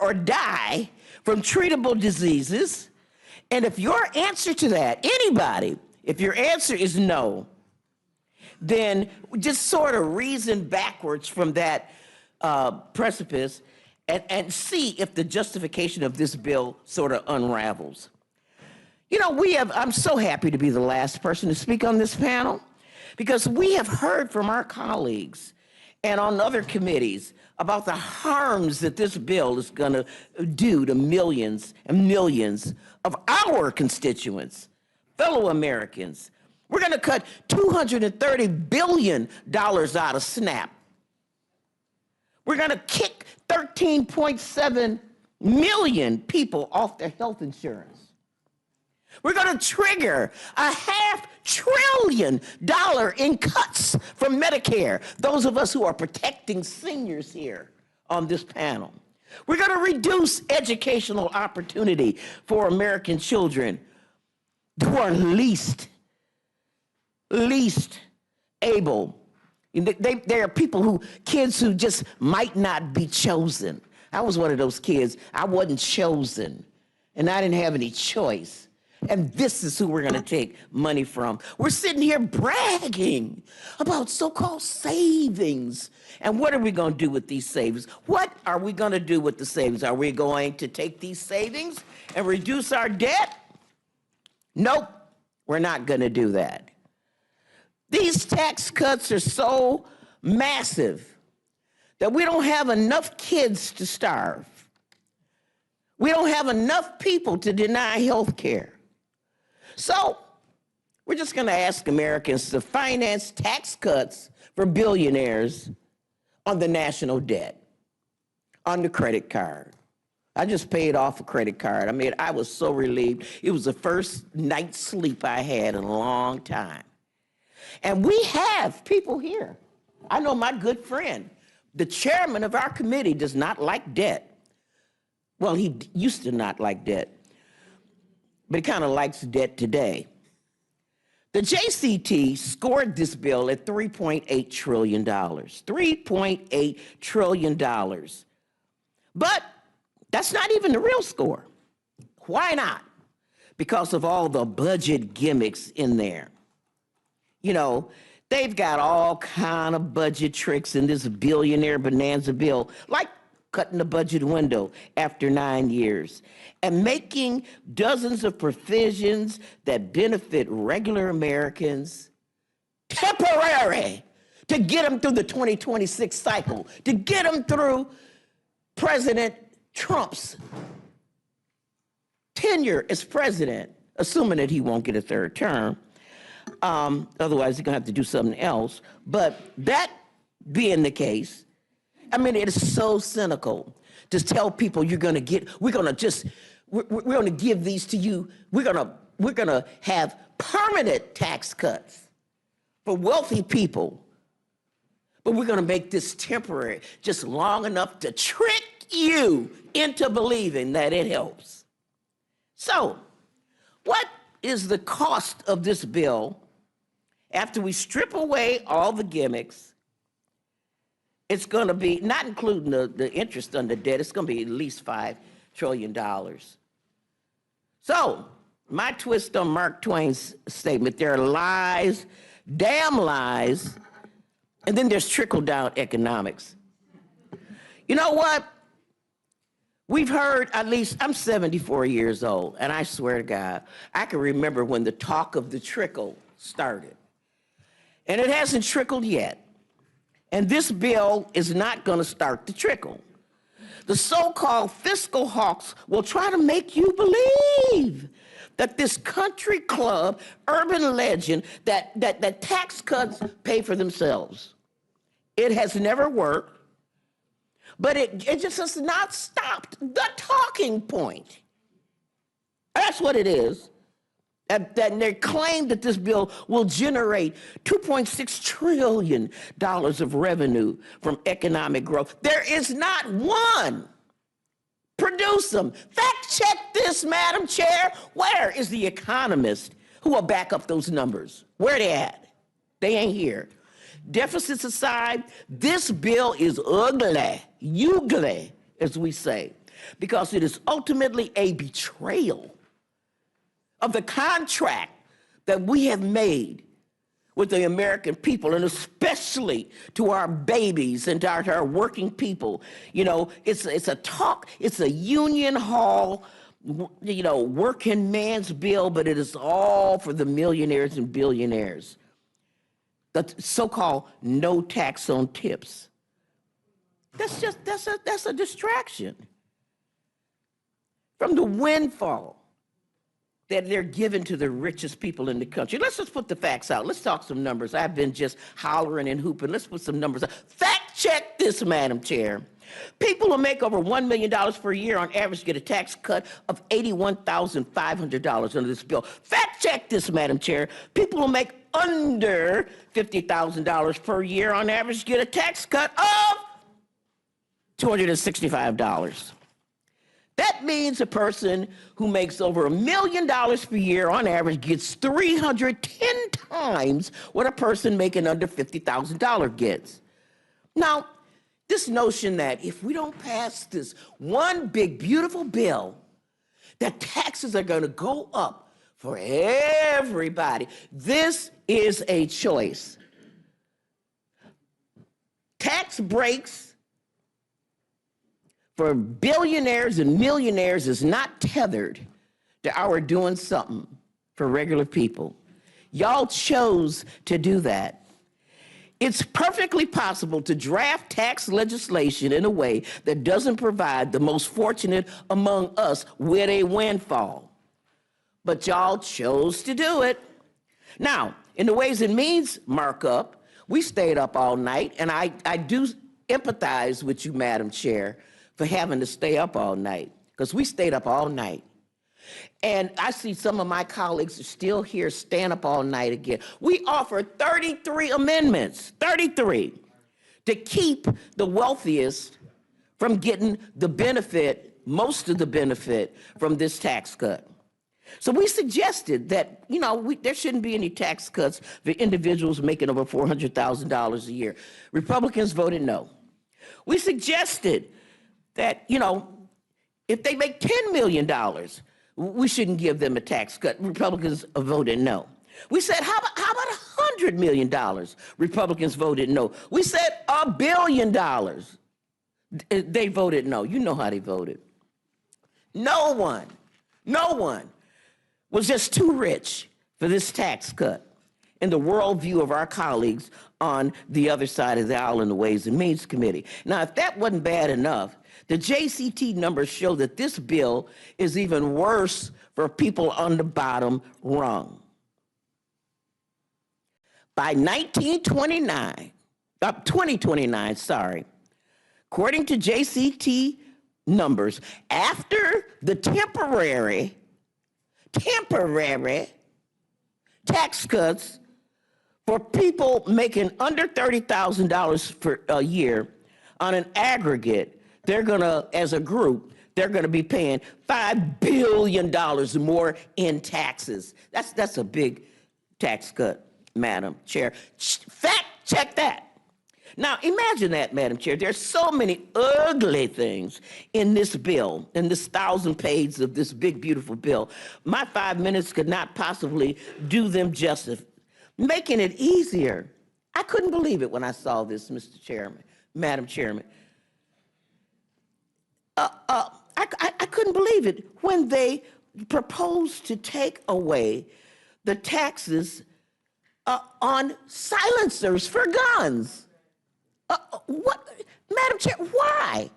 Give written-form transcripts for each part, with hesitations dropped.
or die from treatable diseases? And if your answer to that, anybody, if your answer is no, then just sort of reason backwards from that precipice and see if the justification of this bill sort of unravels. You know, I'm so happy to be the last person to speak on this panel because we have heard from our colleagues and on other committees about the harms that this bill is going to do to millions and millions of our constituents, fellow Americans. We're going to cut $230 billion out of SNAP. We're going to kick 13.7 million people off their health insurance. We're going to trigger a $500 billion in cuts from Medicare, those of us who are protecting seniors here on this panel. We're going to reduce educational opportunity for American children who are least able. There are kids who just might not be chosen. I was one of those kids. I wasn't chosen, and I didn't have any choice. And this is who we're going to take money from. We're sitting here bragging about so-called savings. And what are we going to do with these savings? What are we going to do with the savings? Are we going to take these savings and reduce our debt? Nope, we're not going to do that. These tax cuts are so massive that we don't have enough kids to starve. We don't have enough people to deny health care. So we're just going to ask Americans to finance tax cuts for billionaires on the national debt, on the credit card. I just paid off a credit card. I mean, I was so relieved. It was the first night's sleep I had in a long time. And we have people here. I know my good friend, the chairman of our committee, does not like debt. Well, he used to not like debt, but he kind of likes debt today. The JCT scored this bill at $3.8 trillion. $3.8 trillion. But that's not even the real score. Why not? Because of all the budget gimmicks in there. You know, they've got all kind of budget tricks in this billionaire bonanza bill, like cutting the budget window after 9 years and making dozens of provisions that benefit regular Americans temporary to get them through the 2026 cycle, to get them through President Trump's tenure as president, assuming that he won't get a third term. Otherwise, he's going to have to do something else. But that being the case, I mean, it is so cynical to tell people we're going to give these to you. We're going to have permanent tax cuts for wealthy people. But we're going to make this temporary, just long enough to trick you into believing that it helps. So, what is the cost of this bill after we strip away all the gimmicks? It's going to be, not including the interest on the debt, it's going to be at least $5 trillion. So, my twist on Mark Twain's statement, there are lies, damn lies, and then there's trickle-down economics. You know what? We've heard, at least, I'm 74 years old, and I swear to God, I can remember when the talk of the trickle started. And it hasn't trickled yet. And this bill is not going to start the trickle. The so-called fiscal hawks will try to make you believe that this country club, urban legend, that tax cuts pay for themselves. It has never worked, but it just has not stopped the talking point. That's what it is. And they claim that this bill will generate $2.6 trillion of revenue from economic growth. There is not one. Produce them. Fact check this, Madam Chair. Where is the economist who will back up those numbers? Where are they at? They ain't here. Deficits aside, this bill is ugly, as we say. because it is ultimately a betrayal of the contract that we have made with the American people, and especially to our babies and to our working people. You know, it's a union hall, you know, working man's bill, but it is all for the millionaires and billionaires. The so-called no tax on tips. That's a distraction from the windfall that they're giving to the richest people in the country. Let's just put the facts out. Let's talk some numbers. I've been just hollering and hooping. Let's put some numbers out. Fact check this, Madam Chair. People who make over $1 million per year on average get a tax cut of $81,500 under this bill. Fact check this, Madam Chair. People who make under $50,000 per year on average get a tax cut of $265. That means a person who makes over $1 million per year on average gets 310 times what a person making under $50,000 gets. Now, this notion that if we don't pass this one big, beautiful bill, that taxes are going to go up for everybody. This is a choice. Tax breaks for billionaires and millionaires is not tethered to our doing something for regular people. Y'all chose to do that. It's perfectly possible to draft tax legislation in a way that doesn't provide the most fortunate among us with a windfall. But y'all chose to do it. Now, in the Ways and Means markup, we stayed up all night, and I do empathize with you, Madam Chair, for having to stay up all night, because we stayed up all night. And I see some of my colleagues are still here, staying up all night again. We offered 33 amendments, 33, to keep the wealthiest from getting the benefit, most of the benefit from this tax cut. So we suggested that, you know, there shouldn't be any tax cuts for individuals making over $400,000 a year. Republicans voted no. We suggested that, you know, if they make $10 million, we shouldn't give them a tax cut. Republicans voted no. We said, how about $100 million? Republicans voted no. We said $1 billion. They voted no. You know how they voted. No one was just too rich for this tax cut in the worldview of our colleagues on the other side of the aisle in the Ways and Means Committee. Now, if that wasn't bad enough, the JCT numbers show that this bill is even worse for people on the bottom rung. By 2029, according to JCT numbers, after the temporary tax cuts for people making under $30,000 for a year on an aggregate, they're gonna, as a group, they're gonna be paying $5 billion more in taxes. That's a big tax cut, Madam Chair. Fact check that. Now, imagine that, Madam Chair. There's so many ugly things in this bill, in this 1,000 pages of this big, beautiful bill. My 5 minutes could not possibly do them justice. Making it easier. I couldn't believe it when I saw this, Mr. Chairman, Madam Chairman. I couldn't believe it when they proposed to take away the taxes on silencers for guns. What, Madam Chair, why?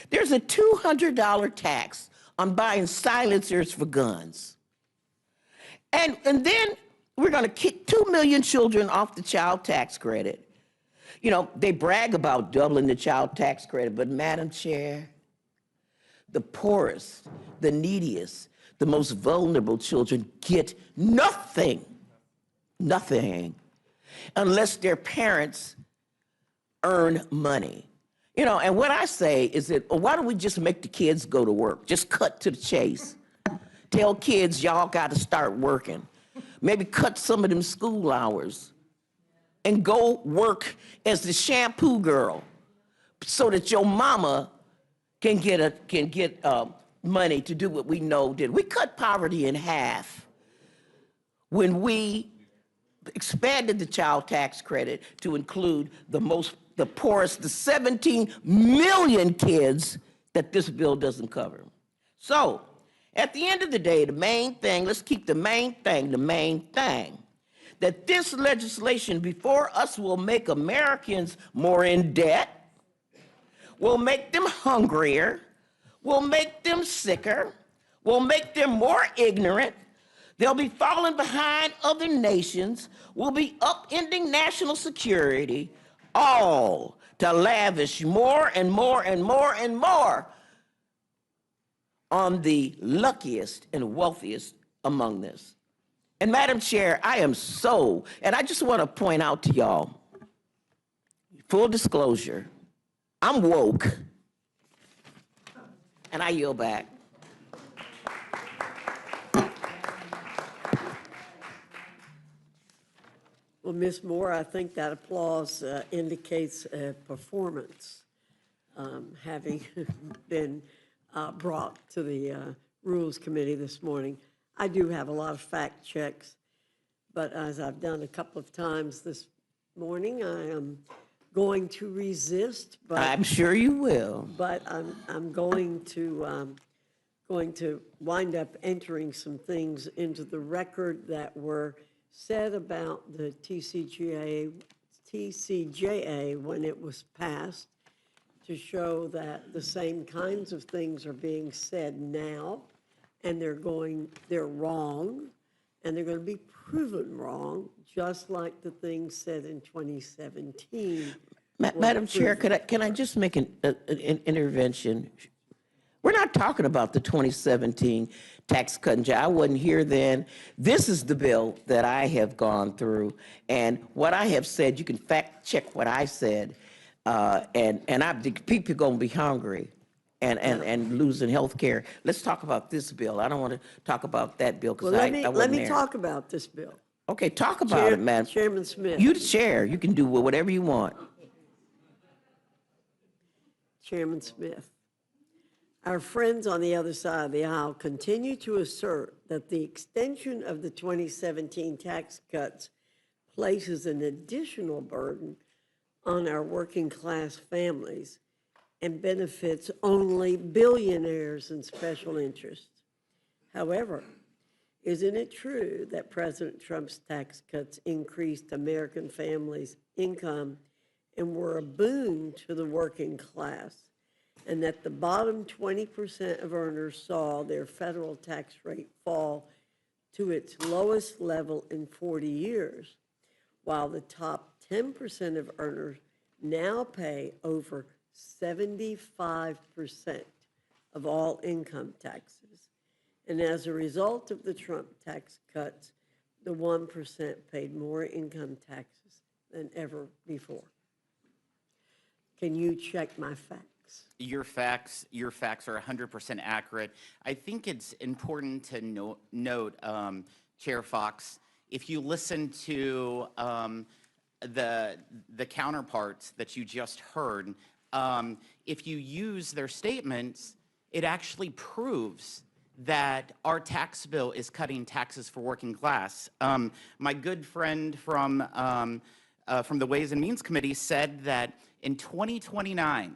There's a $200 tax on buying silencers for guns. And then we're gonna kick 2 million children off the child tax credit. You know, they brag about doubling the child tax credit, but Madam Chair, the poorest, the neediest, the most vulnerable children get nothing, unless their parents earn money. You know, and what I say is that, why don't we just make the kids go to work? Just cut to the chase. Tell kids, y'all got to start working. Maybe cut some of them school hours and go work as the shampoo girl so that your mama can get money to do what we know did. We cut poverty in half when we expanded the child tax credit to include the poorest, the 17 million kids that this bill doesn't cover. So, at the end of the day, the main thing, let's keep the main thing, that this legislation before us will make Americans more in debt, will make them hungrier, will make them sicker, will make them more ignorant. They'll be falling behind other nations, will be upending national security, all to lavish more and more and more and more on the luckiest and wealthiest among us. And Madam Chair, I am so, and I just want to point out to y'all, full disclosure, I'm woke, and I yield back. Well, Ms. Moore, I think that applause indicates performance, having been brought to the Rules Committee this morning. I do have a lot of fact checks, but as I've done a couple of times this morning, I am going to resist. But I'm sure you will. But I'm going to wind up entering some things into the record that were said about the TCJA when it was passed, to show that the same kinds of things are being said now, and they're wrong, and they're going to be proven wrong, just like the things said in 2017. Madam Chair, can I just make an intervention? We're not talking about the 2017 tax cut and jab. I wasn't here then. This is the bill that I have gone through, and what I have said, you can fact check what I said, people are going to be hungry and losing health care. Let's talk about this bill. I don't want to talk about that bill because I wasn't there. Let me talk about this bill. Okay, talk about it, Madam Chairman Smith. You the chair. You can do whatever you want. Chairman Smith. Our friends on the other side of the aisle continue to assert that the extension of the 2017 tax cuts places an additional burden on our working class families and benefits only billionaires and special interests. However, isn't it true that President Trump's tax cuts increased American families' income and were a boon to the working class, and that the bottom 20% of earners saw their federal tax rate fall to its lowest level in 40 years, while the top 10% of earners now pay over 75% of all income taxes? And as a result of the Trump tax cuts, the 1% paid more income taxes than ever before. Can you check my facts? Your facts are 100% accurate. I think it's important to note, Chair Fox, if you listen to the counterparts that you just heard, if you use their statements, it actually proves that our tax bill is cutting taxes for working class. My good friend from the Ways and Means Committee said that in 2029,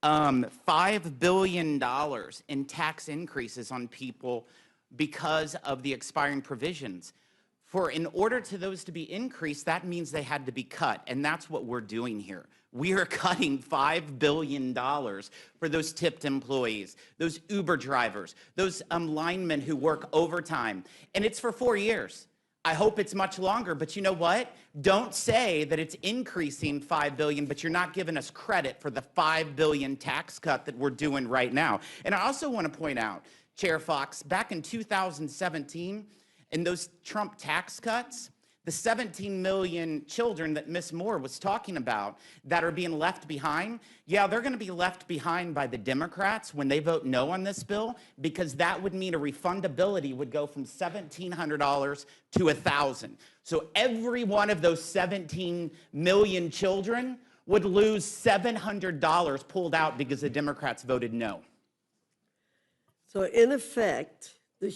$5 billion in tax increases on people because of the expiring provisions. In order to those to be increased, that means they had to be cut, and that's what we're doing here. We are cutting $5 billion for those tipped employees, those Uber drivers, those linemen who work overtime, and it's for 4 years. I hope it's much longer, but you know what? Don't say that it's increasing $5 billion, but you're not giving us credit for the $5 billion tax cut that we're doing right now. And I also want to point out, Chair Fox, back in 2017, in those Trump tax cuts, the 17 million children that Ms. Moore was talking about that are being left behind, yeah, they're going to be left behind by the Democrats when they vote no on this bill, because that would mean a refundability would go from $1,700 to $1,000. So every one of those 17 million children would lose $700 pulled out because the Democrats voted no. So in effect, the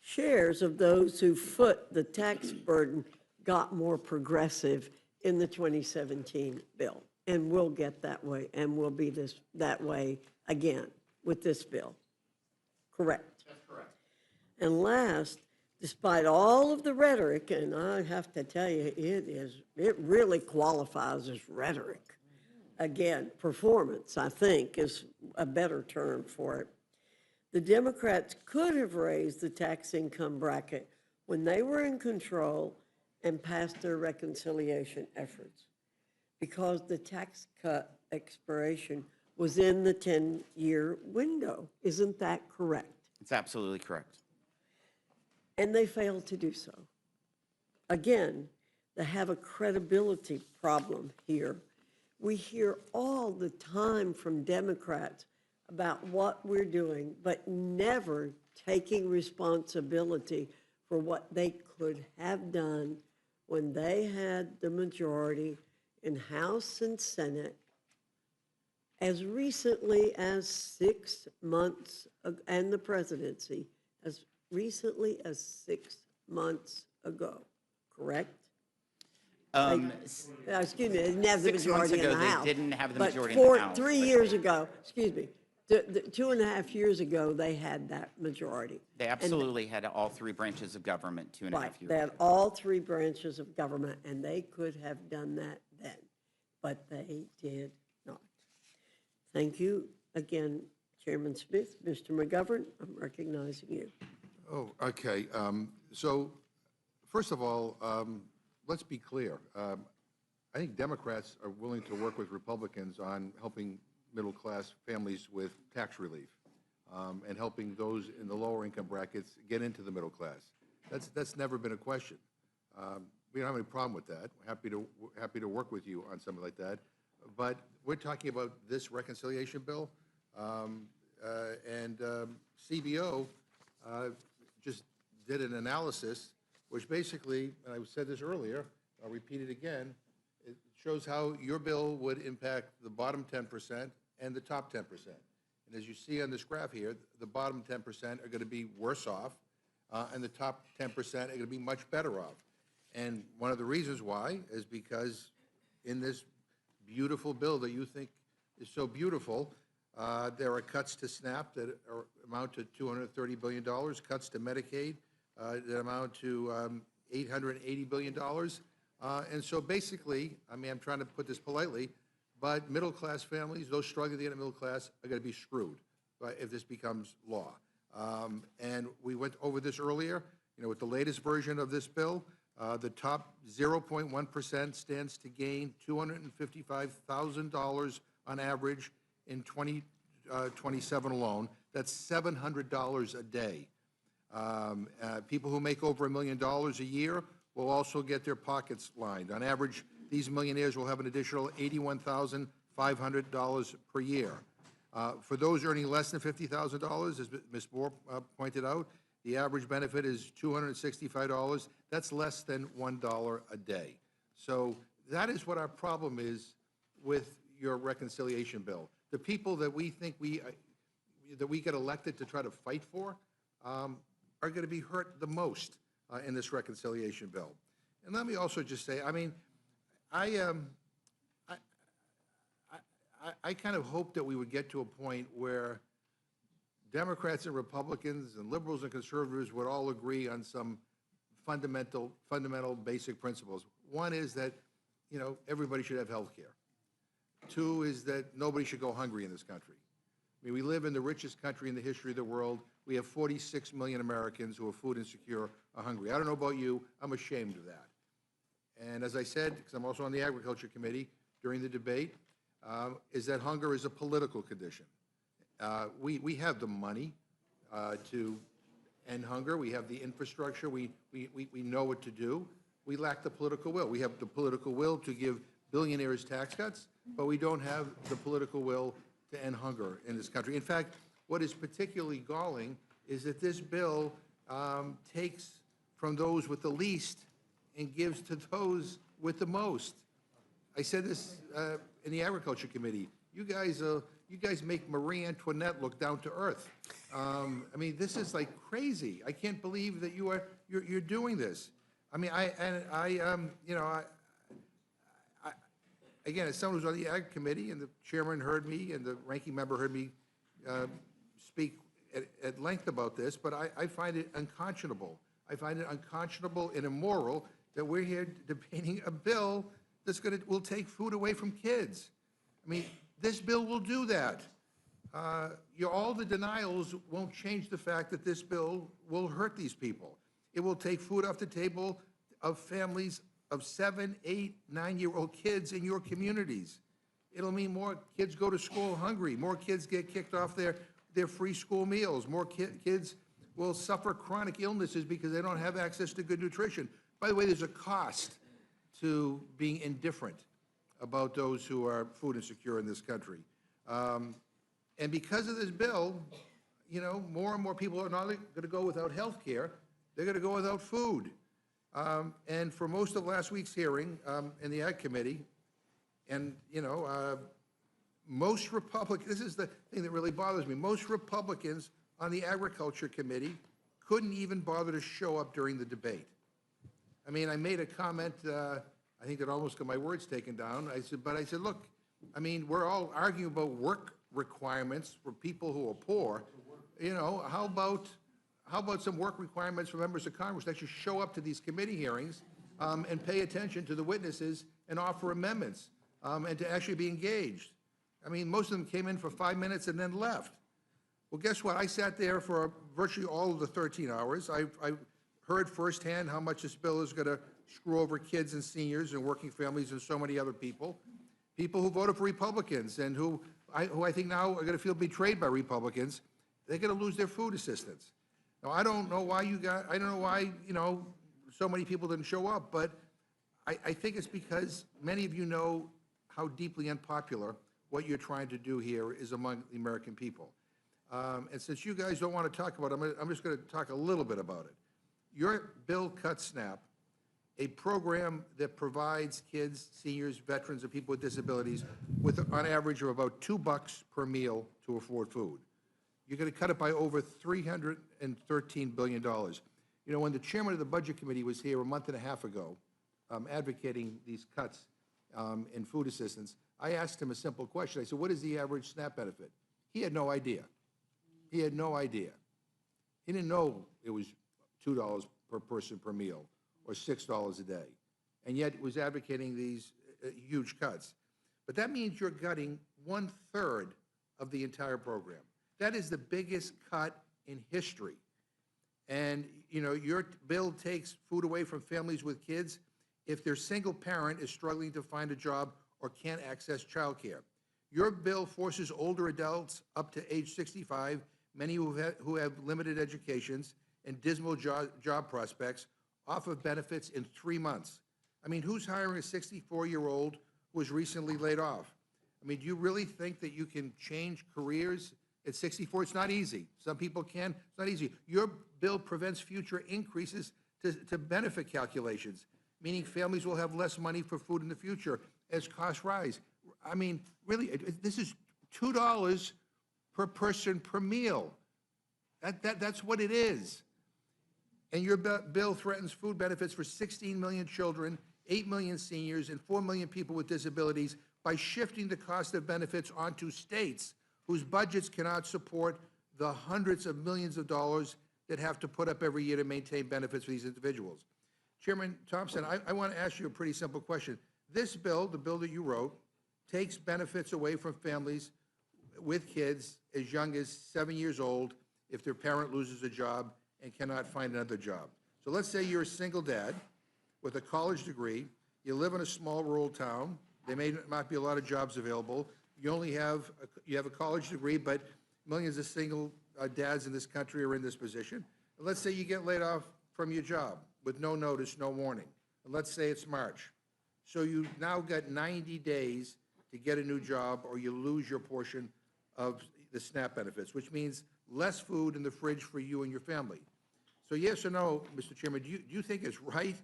shares of those who foot the tax burden got more progressive in the 2017 bill, and will get that way, and will be that way again with this bill. Correct? That's correct. And last, despite all of the rhetoric, and I have to tell you, it really qualifies as rhetoric. Again, performance, I think, is a better term for it. The Democrats could have raised the tax income bracket when they were in control and passed their reconciliation efforts, because the tax cut expiration was in the 10-year window. Isn't that correct? It's absolutely correct. And they failed to do so. Again, they have a credibility problem here. We hear all the time from Democrats about what we're doing, but never taking responsibility for what they could have done when they had the majority in House and Senate as recently as 6 months, and the presidency as recently as 6 months ago, correct? Excuse me, they didn't have the 6 months majority in ago, the they House. didn't have the But majority in the House. 3 years ago, excuse me, 2.5 years ago, they had that majority. They absolutely had all three branches of government 2.5 Right, years they had ago. all three branches of government, and they could have done that then, but they did not. Thank you again, Chairman Smith. Mr. McGovern, I'm recognizing you. Oh, okay. So, first of all, let's be clear. I think Democrats are willing to work with Republicans on helping middle-class families with tax relief and helping those in the lower income brackets get into the middle class. That's never been a question. We don't have any problem with that. We're happy to work with you on something like that. But we're talking about this reconciliation bill, and CBO just did an analysis, which basically, and I said this earlier, I'll repeat it again, it shows how your bill would impact the bottom 10% and the top 10%. And as you see on this graph here, the bottom 10% are going to be worse off, and the top 10% are going to be much better off. And one of the reasons why is because in this beautiful bill that you think is so beautiful, there are cuts to SNAP that amount to $230 billion, cuts to Medicaid that amount to $880 billion. And so basically, I mean, I'm trying to put this politely, but middle-class families, those struggling to get a middle class, are going to be screwed if this becomes law. And we went over this earlier, you know, with the latest version of this bill, the top 0.1% stands to gain $255,000 on average in 2027 alone. That's $700 a day. People who make over $1 million a year will also get their pockets lined. On average, these millionaires will have an additional $81,500 per year. For those earning less than $50,000, as Ms. Moore pointed out, the average benefit is $265. That's less than $1 a day. So that is what our problem is with your reconciliation bill. The people that we think that we get elected to try to fight for are going to be hurt the most in this reconciliation bill. And let me also just say, I mean, I kind of hope that we would get to a point where Democrats and Republicans and liberals and conservatives would all agree on some fundamental basic principles. One is that, you know, everybody should have health care. Two is that nobody should go hungry in this country. I mean, we live in the richest country in the history of the world. We have 46 million Americans who are food insecure or hungry. I don't know about you, I'm ashamed of that. And as I said, because I'm also on the Agriculture Committee during the debate, is that hunger is a political condition. We have the money to end hunger. We have the infrastructure. We know what to do. We lack the political will. We have the political will to give billionaires tax cuts, but we don't have the political will to end hunger in this country. In fact, what is particularly galling is that this bill takes from those with the least and gives to those with the most. I said this in the Agriculture Committee. You guys make Marie Antoinette look down to earth. I mean, this is like crazy. I can't believe that you're doing this. I mean, again, as someone who's on the Ag Committee, and the chairman heard me, and the ranking member heard me speak at length about this, but I find it unconscionable. I find it unconscionable and immoral that we're here debating a bill that's will take food away from kids. I mean, this bill will do that. All the denials won't change the fact that this bill will hurt these people. It will take food off the table of families of 7, 8, 9-year-old kids in your communities. It'll mean more kids go to school hungry, more kids get kicked off their free school meals, more kids will suffer chronic illnesses because they don't have access to good nutrition. By the way, there's a cost to being indifferent about those who are food insecure in this country. And because of this bill, more and more people are not going to go without health care, they're going to go without food. And for most of last week's hearing in the Ag Committee, and, most Republicans, this is the thing that really bothers me, most Republicans on the Agriculture Committee couldn't even bother to show up during the debate. I mean, I made a comment, I think that almost got my words taken down. I said, look, I mean, we're all arguing about work requirements for people who are poor. How about some work requirements for members of Congress that should show up to these committee hearings and pay attention to the witnesses and offer amendments and to actually be engaged? I mean, most of them came in for 5 minutes and then left. Well, guess what? I sat there for virtually all of the 13 hours. I heard firsthand how much this bill is going to screw over kids and seniors and working families and so many other people who voted for Republicans and who I think now are going to feel betrayed by Republicans. They're going to lose their food assistance. Now, I don't know why so many people didn't show up, but I think it's because many of you know how deeply unpopular what you're trying to do here is among the American people. And since you guys don't want to talk about it, I'm just going to talk a little bit about it. Your bill cuts SNAP, a program that provides kids, seniors, veterans, and people with disabilities with, on average, of about $2 per meal to afford food. You're going to cut it by over $313 billion. When the chairman of the Budget Committee was here a month and a half ago advocating these cuts in food assistance, I asked him a simple question. I said, what is the average SNAP benefit? He had no idea. He had no idea. He didn't know it was $2 per person per meal or $6 a day, and yet was advocating these huge cuts. But that means you're cutting 1/3 of the entire program. That is the biggest cut in history. And, your bill takes food away from families with kids if their single parent is struggling to find a job or can't access child care. Your bill forces older adults up to age 65, many who have limited educations and dismal job prospects, off of benefits in 3 months. I mean, who's hiring a 64-year-old who was recently laid off? I mean, do you really think that you can change careers at 64? It's not easy. Some people can. It's not easy. Your bill prevents future increases to benefit calculations, meaning families will have less money for food in the future as costs rise. I mean, really, this is $2 per person per meal. That's what it is. And your bill threatens food benefits for 16 million children, 8 million seniors, and 4 million people with disabilities by shifting the cost of benefits onto states whose budgets cannot support the hundreds of millions of dollars that have to put up every year to maintain benefits for these individuals. Chairman Thompson, I want to ask you a pretty simple question. This bill, the bill that you wrote, takes benefits away from families with kids as young as 7 years old if their parent loses a job and cannot find another job. So let's say you're a single dad with a college degree, you live in a small rural town, there may not be a lot of jobs available, you have a college degree, but millions of single dads in this country are in this position. And let's say you get laid off from your job with no notice, no warning. And let's say it's March. So you now got 90 days to get a new job or you lose your portion of the SNAP benefits, which means less food in the fridge for you and your family. So yes or no, Mr. Chairman, do you think it's right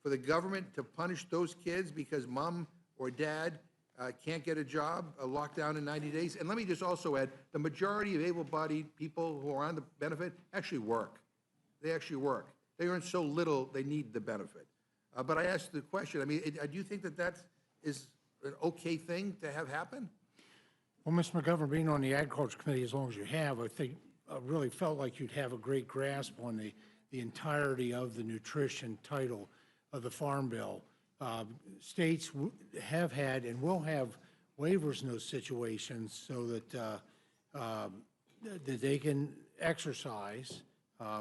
for the government to punish those kids because mom or dad can't get a job, a lockdown in 90 days. And let me just also add, the majority of able-bodied people who are on the benefit actually work. They actually work. They earn so little, they need the benefit. But I asked the question, I mean, do you think that that is an okay thing to have happen? Well, Mr. McGovern, being on the Agriculture Committee as long as you have, I think really felt like you'd have a great grasp on the entirety of the nutrition title of the Farm Bill. States have had and will have waivers in those situations so that that they can exercise.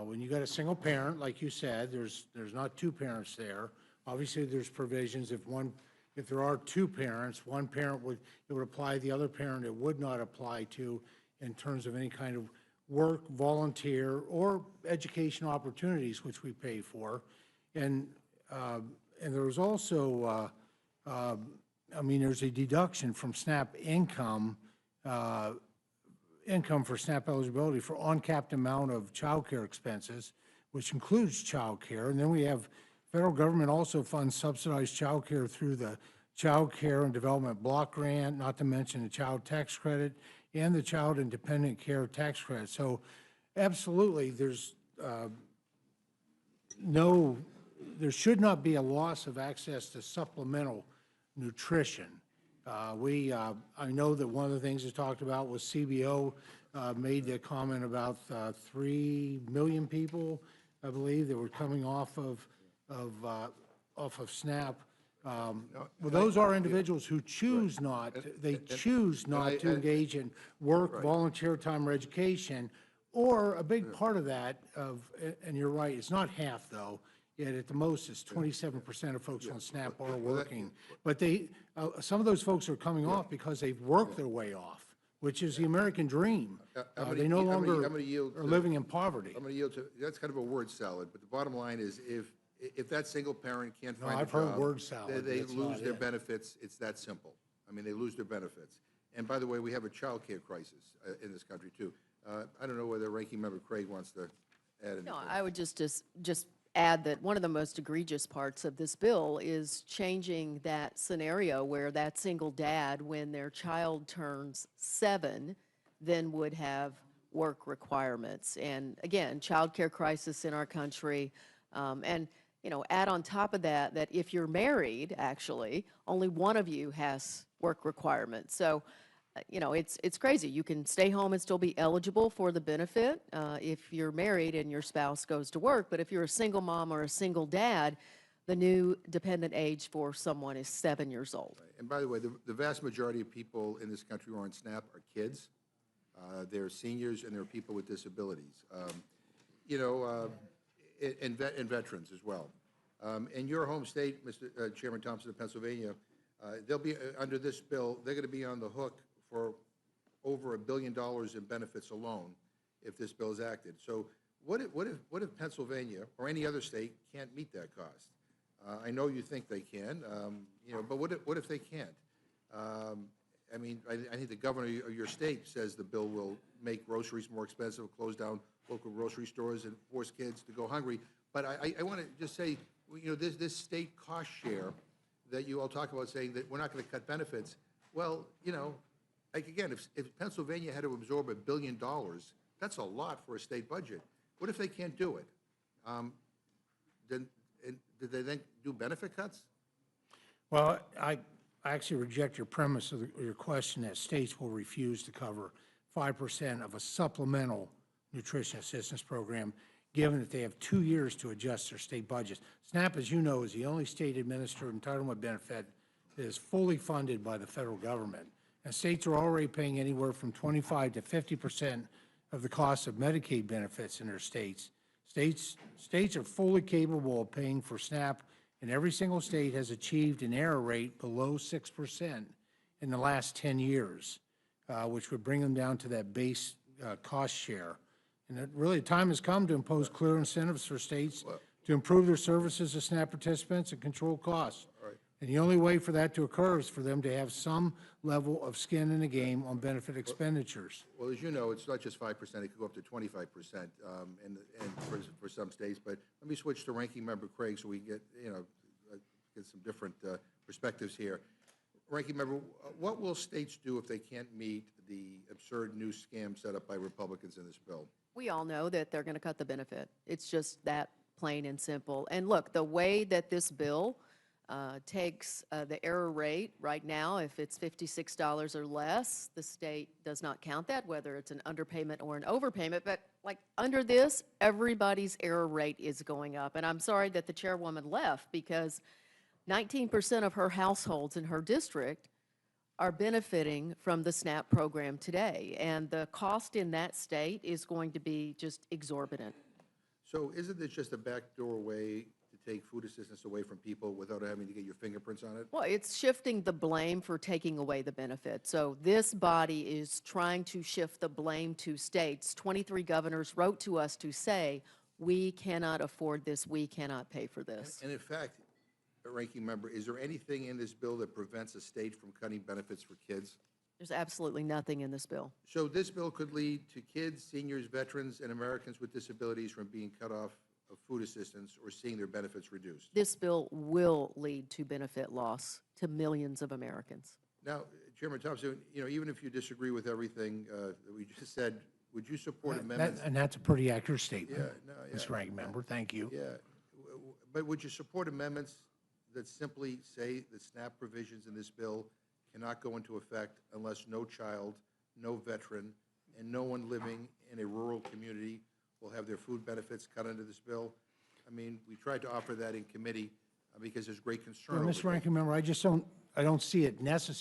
When you got a single parent, like you said, there's not two parents there. Obviously, there's provisions if there are two parents, one parent would apply, the other parent it would not apply to in terms of any kind of work, volunteer, or educational opportunities, which we pay for. And there was also, I mean, there's a deduction from SNAP income for SNAP eligibility for uncapped amount of child care expenses, which includes child care. And then we have federal government also funds subsidized child care through the Child Care and Development Block Grant, not to mention the Child Tax Credit and the Child and Dependent Care Tax Credit. So absolutely, there should not be a loss of access to supplemental nutrition. I know that one of the things that's talked about was CBO made the comment about 3 million people, I believe, that were coming off of SNAP. Well, those are individuals who choose not, they choose not to engage in work, volunteer time, or education, or a big part of that and you're right, it's not half though, yet at the most it's 27% of folks on SNAP are working. But some of those folks are coming off because they've worked their way off, which is the American dream. They no longer are living in poverty. I'm going to yield to, that's kind of a word salad, but the bottom line is if that single parent can't find a job, I've heard word salad. they lose their benefits. It's that simple. I mean, they lose their benefits. And by the way, we have a child care crisis in this country too. I don't know whether Ranking Member Craig wants to add anything. No, I would just add that one of the most egregious parts of this bill is changing that scenario where that single dad, when their child turns 7, then would have work requirements. And again, child care crisis in our country. And add on top of that, that if you're married, actually, only one of you has work requirements. So, it's crazy. You can stay home and still be eligible for the benefit if you're married and your spouse goes to work. But if you're a single mom or a single dad, the new dependent age for someone is 7 years old. Right. And by the way, the vast majority of people in this country who are on SNAP are kids. They're seniors and they're people with disabilities. And veterans as well. In your home state, Mr. Chairman Thompson of Pennsylvania, they'll be, under this bill, they're going to be on the hook for over $1 billion in benefits alone if this bill is acted. So what if Pennsylvania or any other state can't meet that cost? I know you think they can, but what if they can't? I mean, I think the governor of your state says the bill will make groceries more expensive, close down local grocery stores, and force kids to go hungry. But I want to just say, this state cost share that you all talk about, saying that we're not going to cut benefits. Well, like again, if Pennsylvania had to absorb $1 billion, that's a lot for a state budget. What if they can't do it? Did they then do benefit cuts? Well, I actually reject your premise of your question that states will refuse to cover 5% of a supplemental nutrition assistance program, given that they have 2 years to adjust their state budgets. SNAP, as you know, is the only state-administered entitlement benefit that is fully funded by the federal government. And states are already paying anywhere from 25 to 50% of the cost of Medicaid benefits in their states. States are fully capable of paying for SNAP, and every single state has achieved an error rate below 6% in the last 10 years, which would bring them down to that base cost share. And really, the time has come to impose clear incentives for states to improve their services to SNAP participants and control costs. And the only way for that to occur is for them to have some level of skin in the game on benefit expenditures. Well, as you know, it's not just 5%, it could go up to 25% and for some states. But let me switch to Ranking Member Craig so we get, get some different perspectives here. Ranking Member, what will states do if they can't meet the absurd new scam set up by Republicans in this bill? We all know that they're going to cut the benefit. It's just that plain and simple. And look, the way that this bill takes the error rate right now, if it's $56 or less, the state does not count that, whether it's an underpayment or an overpayment. But like under this, everybody's error rate is going up. And I'm sorry that the chairwoman left, because 19% of her households in her district are benefiting from the SNAP program today. And the cost in that state is going to be just exorbitant. So isn't this just a backdoor way to take food assistance away from people without having to get your fingerprints on it? Well, it's shifting the blame for taking away the benefit. So this body is trying to shift the blame to states. 23 governors wrote to us to say, we cannot afford this, we cannot pay for this. And in fact, Ranking Member, is there anything in this bill that prevents a state from cutting benefits for kids? There's absolutely nothing in this bill. So this bill could lead to kids, seniors, veterans, and Americans with disabilities from being cut off of food assistance or seeing their benefits reduced. This bill will lead to benefit loss to millions of Americans. Now, Chairman Thompson, even if you disagree with everything that we just said, would you support amendments? And that's a pretty accurate statement, Yeah, Mr. Ranking Member. Thank you. Yeah, but would you support amendments that simply say that SNAP provisions in this bill cannot go into effect unless no child, no veteran, and no one living in a rural community will have their food benefits cut under this bill? I mean, we tried to offer that in committee because there's great concern. Well, over Mr. that. Ranking Member, I don't see it necessary